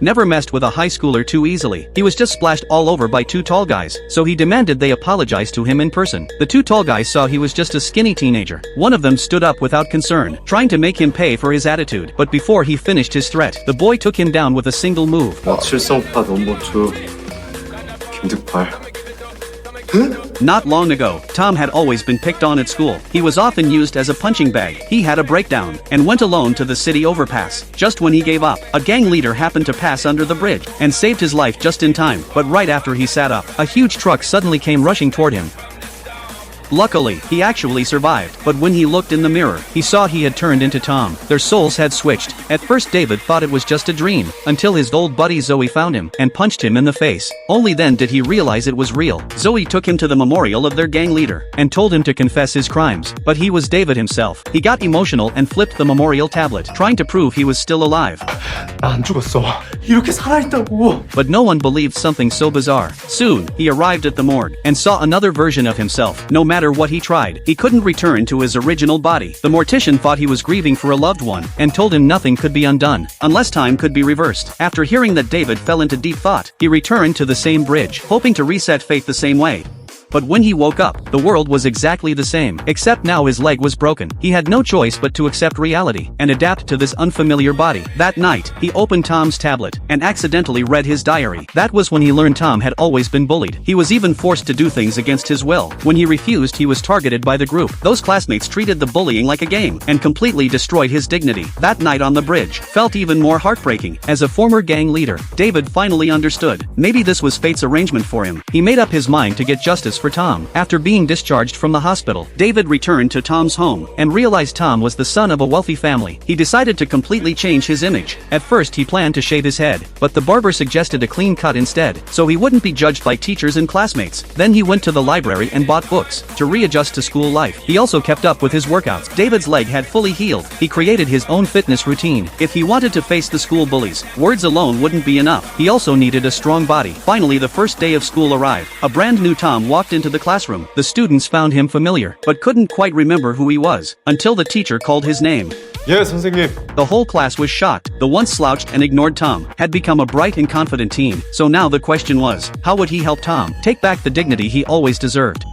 never messed with a high schooler too easily. He was just splashed all over by two tall guys, so he demanded they apologize to him in person. The two tall guys saw he was just a skinny teenager. One of them stood up without concern, trying to make him pay for his attitude. But before he finished his threat, the boy took him down with a single move. 칠성파 넘버2 김득발. Not long ago, Tom had always been picked on at school. He was often used as a punching bag. He had a breakdown and went alone to the city overpass. Just when he gave up, a gang leader happened to pass under the bridge and saved his life just in time. But right after he sat up, a huge truck suddenly came rushing toward him. Luckily, he actually survived, but when he looked in the mirror, he saw he had turned into Tom. Their souls had switched. At first David thought it was just a dream, until his old buddy Zoe found him and punched him in the face. Only then did he realize it was real. Zoe took him to the memorial of their gang leader and told him to confess his crimes, but he was David himself. He got emotional and flipped the memorial tablet, trying to prove he was still alive. 나 안 죽었어. 이렇게 살아있다고. But no one believed something so bizarre. Soon, he arrived at the morgue and saw another version of himself. No matter what he tried, he couldn't return to his original body. The mortician thought he was grieving for a loved one and told him nothing could be undone unless time could be reversed. After hearing that David fell into deep thought, he returned to the same bridge, hoping to reset fate the same way. But when he woke up, the world was exactly the same, except now his leg was broken. He had no choice but to accept reality and adapt to this unfamiliar body. That night, he opened Tom's tablet and accidentally read his diary. That was when he learned Tom had always been bullied. He was even forced to do things against his will. When he refused, he was targeted by the group. Those classmates treated the bullying like a game and completely destroyed his dignity. That night on the bridge felt even more heartbreaking. As a former gang leader, David finally understood. Maybe this was fate's arrangement for him. He made up his mind to get justice for Tom. After being discharged from the hospital, David returned to Tom's home and realized Tom was the son of a wealthy family. He decided to completely change his image. At first he planned to shave his head, but the barber suggested a clean cut instead, so he wouldn't be judged by teachers and classmates. Then he went to the library and bought books to readjust to school life. He also kept up with his workouts. David's leg had fully healed. He created his own fitness routine. If he wanted to face the school bullies, words alone wouldn't be enough. He also needed a strong body. Finally, the first day of school arrived. A brand new Tom walked into the classroom. The students found him familiar, but couldn't quite remember who he was, until the teacher called his name. 예, 선생님. The whole class was shocked. The once slouched and ignored Tom had become a bright and confident teen. So now the question was, how would he help Tom take back the dignity he always deserved?